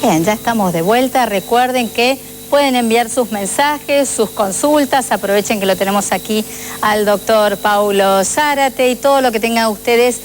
Bien, ya estamos de vuelta. Recuerden que pueden enviar sus mensajes, sus consultas. Aprovechen que lo tenemos aquí al doctor Paulo Zárate y todo lo que tengan ustedes,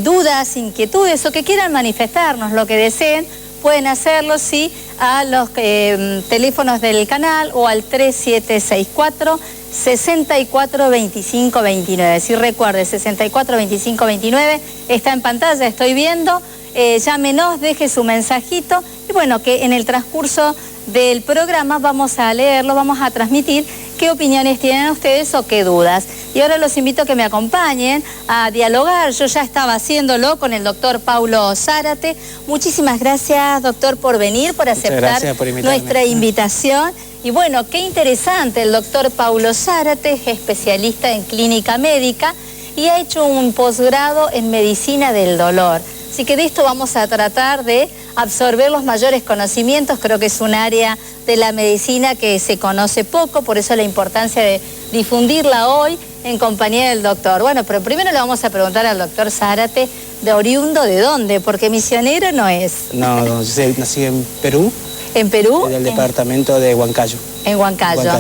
dudas, inquietudes o que quieran manifestarnos, lo que deseen, pueden hacerlo, sí, a los teléfonos del canal o al 3764-642529. Si recuerde, 642529 está en pantalla, estoy viendo. Llámenos, deje su mensajito y bueno, que en el transcurso del programa vamos a leerlo, vamos a transmitir qué opiniones tienen ustedes o qué dudas. Y ahora los invito a que me acompañen a dialogar. Yo ya estaba haciéndolo con el doctor Paulo Zárate. Muchísimas gracias, doctor, por venir, por aceptar nuestra invitación. Y bueno, qué interesante, el doctor Paulo Zárate es especialista en clínica médica y ha hecho un posgrado en medicina del dolor. Así que de esto vamos a tratar de absorber los mayores conocimientos. Creo que es un área de la medicina que se conoce poco, por eso la importancia de difundirla hoy en compañía del doctor. Bueno, pero primero le vamos a preguntar al doctor Zárate, ¿de oriundo de dónde? Porque misionero no es. No, yo nací en Perú. ¿En Perú? En el departamento de Huancayo. En Huancayo.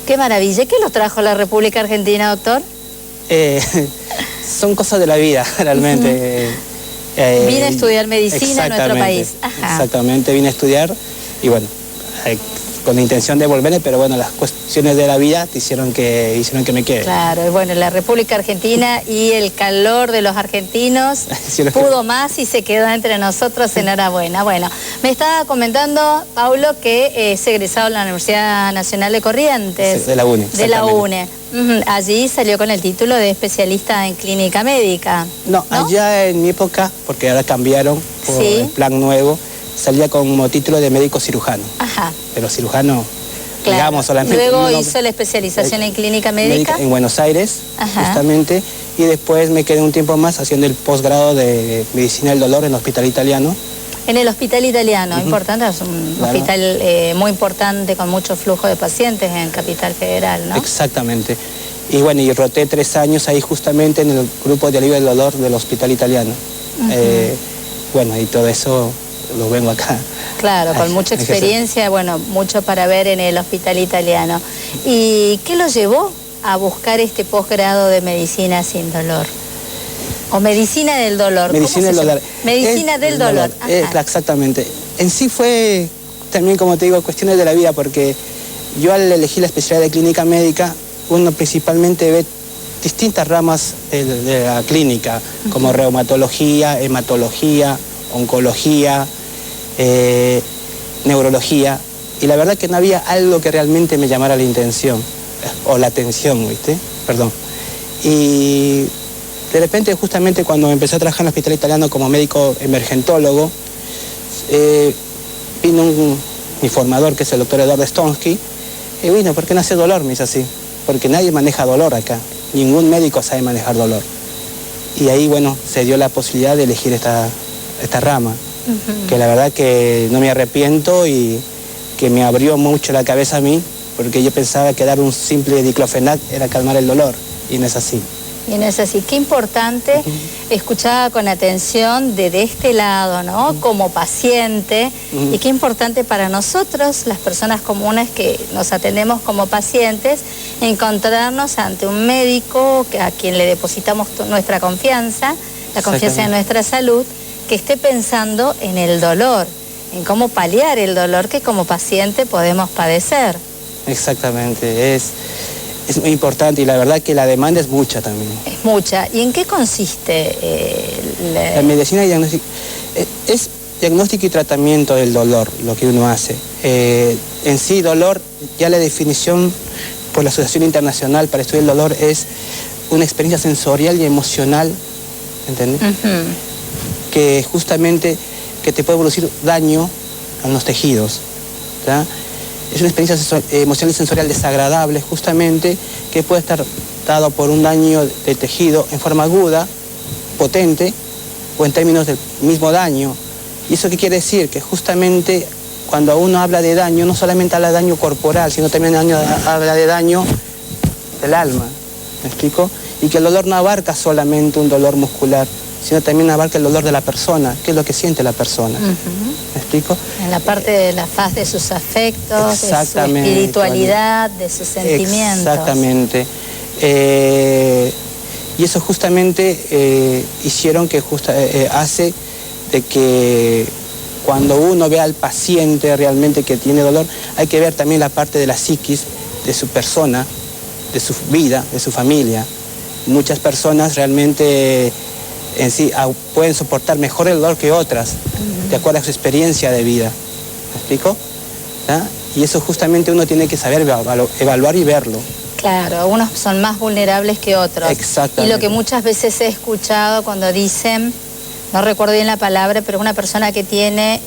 Qué maravilla. ¿Qué los trajo a la República Argentina, doctor? Son cosas de la vida, realmente. Vine a estudiar medicina en nuestro país. Ajá. Exactamente, vine a estudiar y bueno, con la intención de volver, pero bueno, las cuestiones de la vida hicieron que me quede. Claro, y bueno, la República Argentina y el calor de los argentinos pudo más y se quedó entre nosotros, enhorabuena. Bueno, me estaba comentando, Paulo, que es egresado de la Universidad Nacional de Corrientes. Sí, de la UNE. De la UNE. Allí salió con el título de especialista en clínica médica. No, allá en mi época, porque ahora cambiaron por el plan nuevo, salía como título de médico cirujano. Ajá. Pero cirujano, claro, digamos, solamente. Luego hizo la especialización en clínica médica. En Buenos Aires, justamente, y después me quedé un tiempo más haciendo el posgrado de medicina del dolor en el Hospital Italiano. En el Hospital Italiano, importante, es un hospital muy importante con mucho flujo de pacientes en Capital Federal, ¿no? Exactamente. Y bueno, y roté 3 años ahí justamente en el grupo de alivio del dolor del Hospital Italiano. Bueno, y todo eso lo vengo acá. Claro, con mucha experiencia, bueno, mucho para ver en el Hospital Italiano. ¿Y qué lo llevó a buscar este posgrado de medicina sin dolor? O medicina del dolor. Medicina del dolor. Medicina del dolor. Exactamente. En sí fue también, como te digo, cuestiones de la vida, porque yo al elegir la especialidad de clínica médica, uno principalmente ve distintas ramas de la clínica, como reumatología, hematología, oncología, neurología, y la verdad que no había algo que realmente me llamara la atención, ¿viste? Perdón. Y de repente, justamente cuando empecé a trabajar en el Hospital Italiano como médico emergentólogo, vino mi formador, que es el doctor Eduardo Stonsky, y vino, ¿por qué no hace dolor? Me dice así, porque nadie maneja dolor acá, ningún médico sabe manejar dolor. Y ahí, bueno, se dio la posibilidad de elegir esta rama, que la verdad que no me arrepiento y que me abrió mucho la cabeza a mí, porque yo pensaba que dar un simple diclofenac era calmar el dolor, y no es así. Y no es así. Qué importante, escuchaba con atención de este lado, ¿no? Como paciente, y qué importante para nosotros, las personas comunes que nos atendemos como pacientes, encontrarnos ante un médico a quien le depositamos nuestra confianza, la confianza en nuestra salud, que esté pensando en el dolor, en cómo paliar el dolor que como paciente podemos padecer. Exactamente, es muy importante y la verdad que la demanda es mucha también. Es mucha. ¿Y en qué consiste la medicina diagnóstica? Es diagnóstico y tratamiento del dolor, lo que uno hace. En sí, dolor, ya la definición por la Asociación Internacional para Estudiar el Dolor es una experiencia sensorial y emocional, ¿entendés? Que justamente que te puede producir daño a los tejidos, ¿tá? Es una experiencia emocional y sensorial desagradable, justamente, que puede estar dado por un daño de tejido en forma aguda, potente, o en términos del mismo daño. ¿Y eso qué quiere decir? Que justamente cuando uno habla de daño, no solamente habla de daño corporal, sino también habla de daño del alma, ¿me explico? Y que el dolor no abarca solamente un dolor muscular, sino también abarca el dolor de la persona, que es lo que siente la persona. ¿Me explico? En la parte de la faz de sus afectos, de su espiritualidad, de sus sentimientos. Exactamente. Y eso justamente hicieron que hace de que cuando uno ve al paciente realmente que tiene dolor, hay que ver también la parte de la psiquis de su persona, de su vida, de su familia. Muchas personas realmente en sí pueden soportar mejor el dolor que otras, de acuerdo a su experiencia de vida. ¿Me explico? ¿Ah? Y eso justamente uno tiene que saber evaluar y verlo. Claro, unos son más vulnerables que otros. Exactamente. Y lo que muchas veces he escuchado cuando dicen, no recuerdo bien la palabra, pero una persona que tiene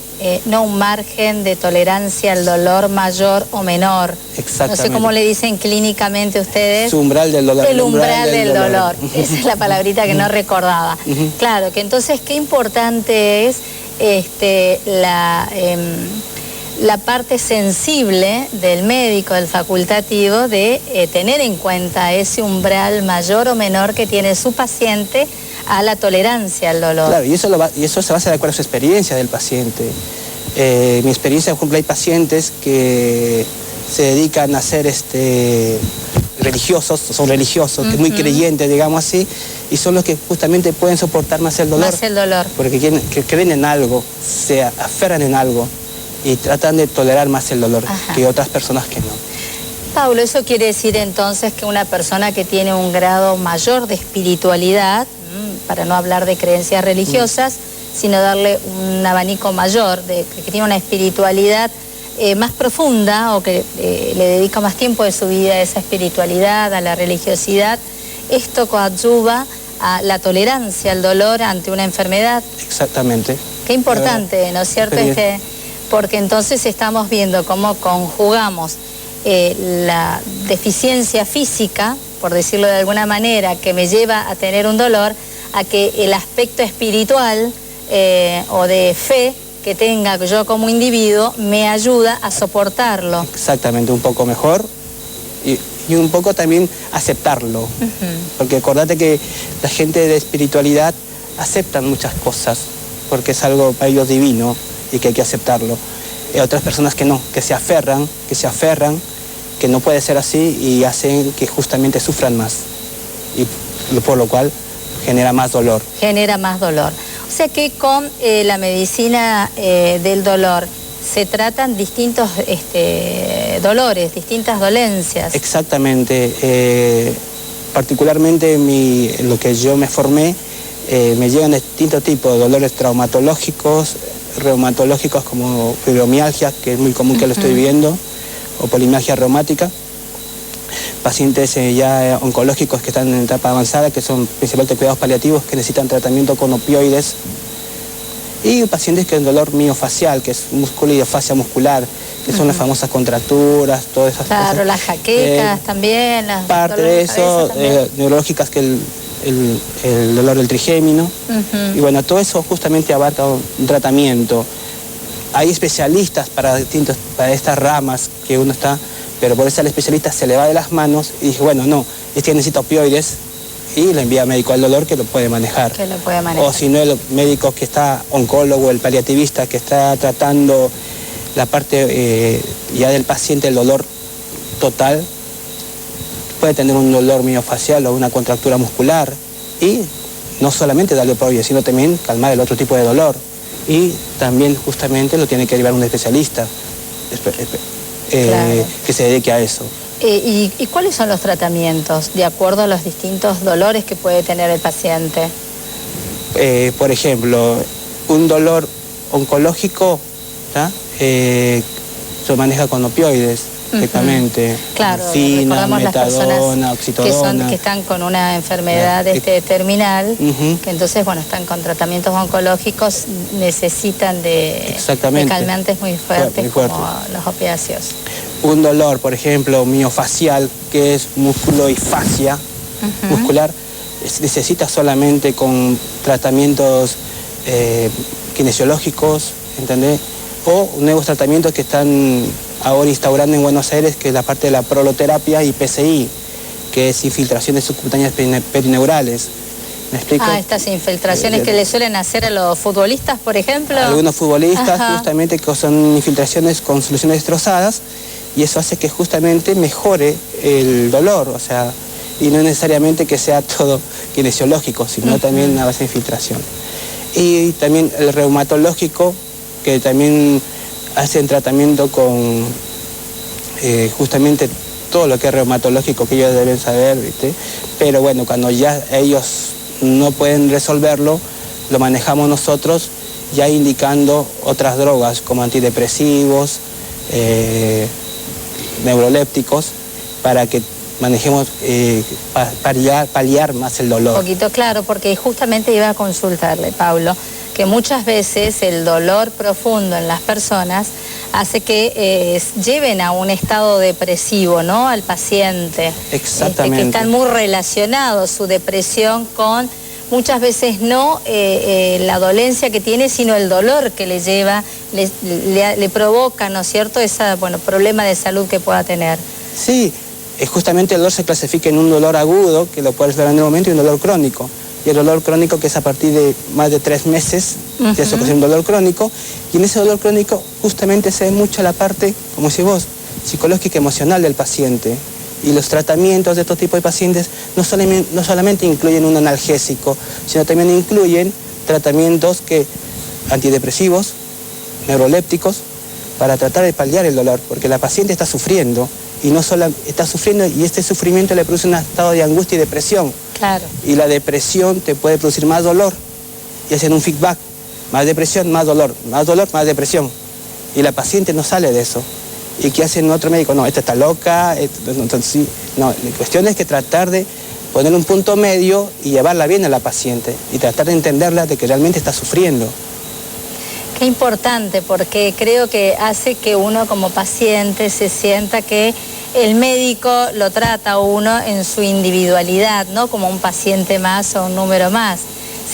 no un margen de tolerancia al dolor mayor o menor. Exactamente. No sé cómo le dicen clínicamente ustedes. Su umbral del dolor. El umbral del dolor. Esa es la palabrita que no recordaba. Claro, que entonces qué importante es la parte sensible del médico, del facultativo, de tener en cuenta ese umbral mayor o menor que tiene su paciente a la tolerancia al dolor. Claro, y eso se basa de acuerdo a su experiencia del paciente. Mi experiencia, por ejemplo, hay pacientes que se dedican a ser religiosos, son religiosos, muy creyentes, digamos así, y son los que justamente pueden soportar más el dolor. Más el dolor. Porque creen en algo, se aferran en algo y tratan de tolerar más el dolor que otras personas que no. Paulo, eso quiere decir entonces que una persona que tiene un grado mayor de espiritualidad, para no hablar de creencias religiosas, sino darle un abanico mayor, que tiene una espiritualidad más profunda o que le dedica más tiempo de su vida a esa espiritualidad, a la religiosidad, esto coadyuva a la tolerancia al dolor ante una enfermedad. Exactamente. Qué importante, ¿no es cierto? Porque entonces estamos viendo cómo conjugamos la deficiencia física, por decirlo de alguna manera, que me lleva a tener un dolor, a que el aspecto espiritual o de fe que tenga yo como individuo me ayuda a soportarlo. Exactamente, un poco mejor y un poco también aceptarlo. Porque acordate que la gente de espiritualidad aceptan muchas cosas, porque es algo para ellos divino y que hay que aceptarlo. Otras personas que no, que se aferran, que no puede ser así y hacen que justamente sufran más. Y por lo cual genera más dolor. Genera más dolor. O sea que con la medicina del dolor se tratan distintos dolores, distintas dolencias. Exactamente. Particularmente en lo que yo me formé, me llegan distintos tipos de dolores traumatológicos, reumatológicos como fibromialgia, que es muy común que lo estoy viendo, o polimialgia reumática. Pacientes ya oncológicos que están en etapa avanzada, que son principalmente cuidados paliativos, que necesitan tratamiento con opioides. Y pacientes que en dolor miofacial, que es músculo y fascia muscular, que son las famosas contracturas, todas esas cosas. Claro, las jaquecas también. Las parte de eso, neurológicas, que el dolor del trigémino. Y bueno, todo eso justamente abarca un tratamiento. Hay especialistas para estas ramas que uno está, pero por eso el especialista se le va de las manos y dice, bueno, no, necesita opioides, y lo envía al médico del dolor que lo puede manejar. O si no, el médico que está oncólogo, el paliativista que está tratando la parte ya del paciente, el dolor total, puede tener un dolor miofacial o una contractura muscular, y no solamente darle opioides, sino también calmar el otro tipo de dolor. Y también justamente lo tiene que llevar un especialista que se dedique a eso. ¿Y cuáles son los tratamientos de acuerdo a los distintos dolores que puede tener el paciente? Por ejemplo, un dolor oncológico se maneja con opioides directamente. Claro, morfina, metadona, oxitodona. Que están con una enfermedad terminal, que entonces, bueno, están con tratamientos oncológicos, necesitan de calmantes muy fuertes como los opiáceos. Un dolor, por ejemplo, miofacial, que es músculo y fascia muscular, necesita solamente con tratamientos kinesiológicos, ¿entendés? o nuevos tratamientos que están ahora instaurando en Buenos Aires, que es la parte de la proloterapia y PCI, que es infiltraciones subcutáneas perineurales. ¿Me explico? Estas infiltraciones que le suelen hacer a los futbolistas, por ejemplo. Algunos futbolistas, justamente, que son infiltraciones con soluciones destrozadas, y eso hace que justamente mejore el dolor, o sea, y no necesariamente que sea todo kinesiológico, sino también a base de infiltración. Y también el reumatológico, que también hacen tratamiento con justamente todo lo que es reumatológico, que ellos deben saber, ¿viste? Pero bueno, cuando ya ellos no pueden resolverlo, lo manejamos nosotros, ya indicando otras drogas como antidepresivos, neurolépticos, para que manejemos, paliar más el dolor. Un poquito, claro, porque justamente iba a consultarle, Pablo, que muchas veces el dolor profundo en las personas hace que lleven a un estado depresivo, ¿no?, al paciente. Exactamente. Que están muy relacionados su depresión con, muchas veces no la dolencia que tiene, sino el dolor que le lleva, le provoca, ¿no es cierto?, ese problema de salud que pueda tener. Sí, justamente el dolor se clasifica en un dolor agudo, que lo puedes ver en el momento, y un dolor crónico. Y el dolor crónico, que es a partir de más de 3 meses, ya se ocasiona un dolor crónico, y en ese dolor crónico justamente se ve mucho la parte, como decís vos, psicológica y emocional del paciente. Y los tratamientos de estos tipos de pacientes no solamente incluyen un analgésico, sino también incluyen tratamientos antidepresivos, neurolépticos, para tratar de paliar el dolor, porque la paciente está sufriendo, y no solo está sufriendo, y este sufrimiento le produce un estado de angustia y depresión. Claro. Y la depresión te puede producir más dolor, y hacen un feedback, más depresión, más dolor, más y la paciente no sale de eso. ¿Y qué hace otro médico? No, esta está loca, entonces sí. No, la cuestión es que tratar de poner un punto medio y llevarla bien a la paciente, y tratar de entenderla de que realmente está sufriendo. Qué importante, porque creo que hace que uno como paciente se sienta que el médico lo trata a uno en su individualidad, no como un paciente más o un número más,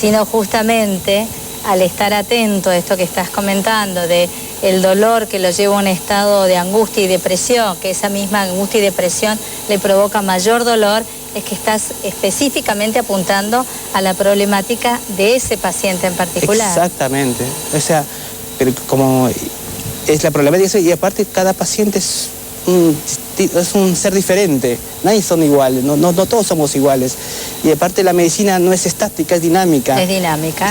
sino justamente al estar atento a esto que estás comentando, de el dolor que lo lleva a un estado de angustia y depresión, que esa misma angustia y depresión le provoca mayor dolor, es que estás específicamente apuntando a la problemática de ese paciente en particular. Exactamente, o sea, pero como es la problemática, y aparte cada paciente es un ser diferente, nadie son iguales, no todos somos iguales, y aparte la medicina no es estática, es dinámica. Es dinámica.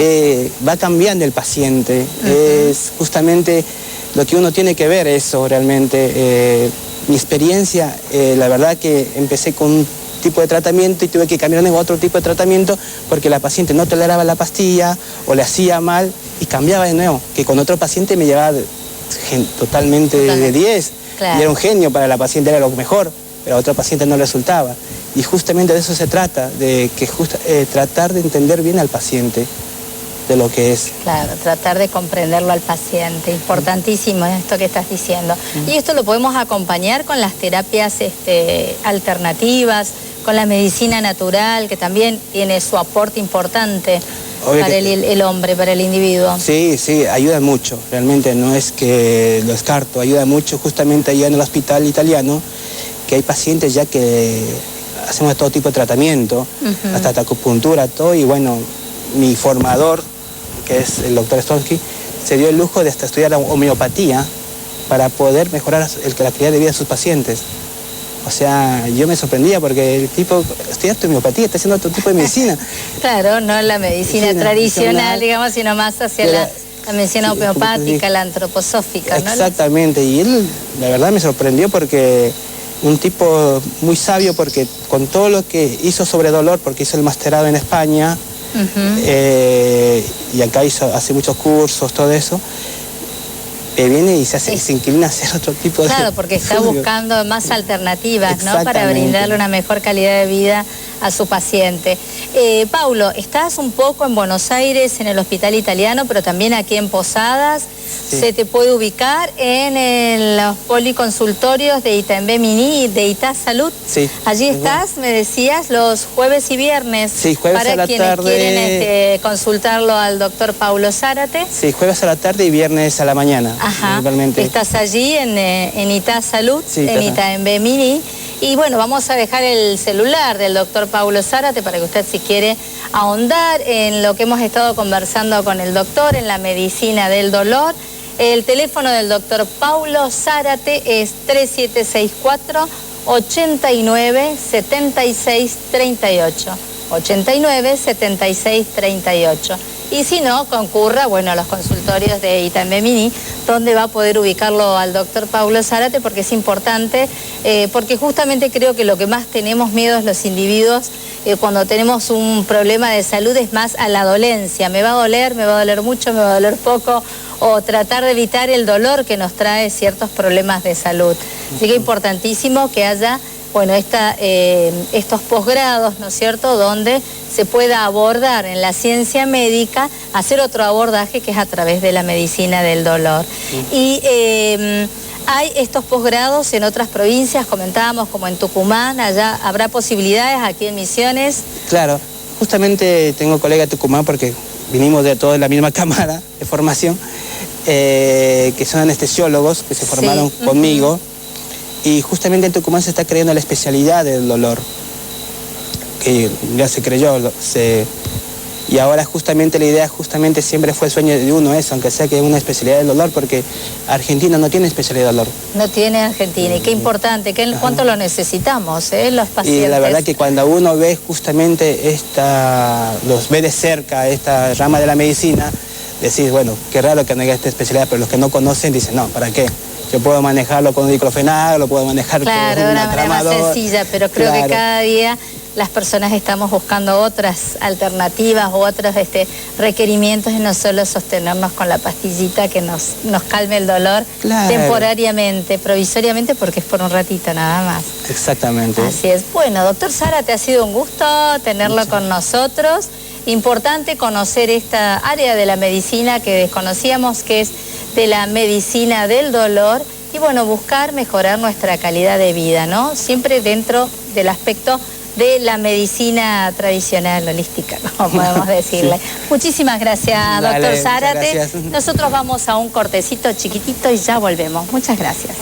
Va cambiando el paciente, es justamente lo que uno tiene que ver eso realmente. Mi experiencia, la verdad que empecé con un tipo de tratamiento y tuve que cambiar a otro tipo de tratamiento porque la paciente no toleraba la pastilla o le hacía mal y cambiaba de nuevo, que con otro paciente me llevaba totalmente de 10. Claro. Y era un genio para la paciente, era lo mejor, pero a otro paciente no resultaba. Y justamente de eso se trata, de que tratar de entender bien al paciente, de lo que es. Claro, tratar de comprenderlo al paciente, importantísimo esto que estás diciendo. Y esto lo podemos acompañar con las terapias alternativas, con la medicina natural, que también tiene su aporte importante. Obvio para el hombre, para el individuo. Sí, ayuda mucho, realmente no es que lo descarto, ayuda mucho. Justamente allá en el hospital italiano, que hay pacientes ya que hacemos todo tipo de tratamiento, hasta acupuntura, todo, y bueno, mi formador, que es el doctor Stonsky, se dio el lujo de hasta estudiar homeopatía para poder mejorar la calidad de vida de sus pacientes. O sea, yo me sorprendía porque el tipo, estudiaste homeopatía, está haciendo otro tipo de medicina. Claro, no la medicina tradicional, digamos, sino más hacia la medicina homeopática, la antroposófica, ¿no? Exactamente, y él, la verdad, me sorprendió porque un tipo muy sabio, porque con todo lo que hizo sobre dolor, porque hizo el masterado en España, y acá hace muchos cursos, todo eso, viene y se inclina a hacer otro tipo de... Claro, porque está buscando más alternativas, ¿no?, para brindarle una mejor calidad de vida a su paciente. Paulo, estás un poco en Buenos Aires, en el Hospital Italiano, pero también aquí en Posadas. Sí. Se te puede ubicar en los policonsultorios de Itaembé Mini y de Ita Salud. Sí. Allí estás, me decías, los jueves y viernes. Sí, jueves a la tarde. Para quienes quieren consultarlo al doctor Paulo Zárate. Sí, jueves a la tarde y viernes a la mañana. Ajá. Estás allí en Ita Salud, sí, en Itaembé Mini. Y bueno, vamos a dejar el celular del doctor Paulo Zárate para que usted, si quiere ahondar en lo que hemos estado conversando con el doctor, en la medicina del dolor. El teléfono del doctor Paulo Zárate es 3764-897638. 897638. Y si no, concurra, bueno, a los consultorios de Itaembé Mini, donde va a poder ubicarlo al doctor Paulo Zárate, porque es importante, porque justamente creo que lo que más tenemos miedo es los individuos, cuando tenemos un problema de salud, es más a la dolencia. Me va a doler mucho, me va a doler poco, o tratar de evitar el dolor que nos trae ciertos problemas de salud. Así que es importantísimo que haya, bueno, estos posgrados, ¿no es cierto?, donde se pueda abordar en la ciencia médica, hacer otro abordaje que es a través de la medicina del dolor. Y hay estos posgrados en otras provincias, comentábamos, como en Tucumán. Allá habrá posibilidades, aquí en Misiones. Claro, justamente tengo colega de Tucumán porque vinimos de toda la misma cámara de formación, que son anestesiólogos que se formaron conmigo. Y justamente en Tucumán se está creando la especialidad del dolor, que ya se creyó, y ahora justamente la idea siempre fue el sueño de uno eso, aunque sea que es una especialidad del dolor, porque Argentina no tiene especialidad del dolor. No tiene Argentina, y qué importante, cuánto lo necesitamos, los pacientes. Y la verdad que cuando uno ve justamente los ve de cerca, esta rama de la medicina, decís, bueno, qué raro que no haya esta especialidad, pero los que no conocen dicen, no, ¿para qué? Yo puedo manejarlo con un diclofenac, lo puedo manejar con un atramador. Claro, de una manera más sencilla, pero creo que cada día las personas estamos buscando otras alternativas o otros requerimientos, y no solo sostenernos con la pastillita que nos calme el dolor temporariamente, provisoriamente, porque es por un ratito nada más. Exactamente. Así es. Bueno, doctor Zárate, ha sido un gusto tenerlo con nosotros. Importante conocer esta área de la medicina que desconocíamos, que es de la medicina del dolor, y bueno, buscar mejorar nuestra calidad de vida, ¿no? Siempre dentro del aspecto de la medicina tradicional, holística, como podemos decirle. Sí. Muchísimas gracias, doctor Zárate. Nosotros vamos a un cortecito chiquitito y ya volvemos. Muchas gracias.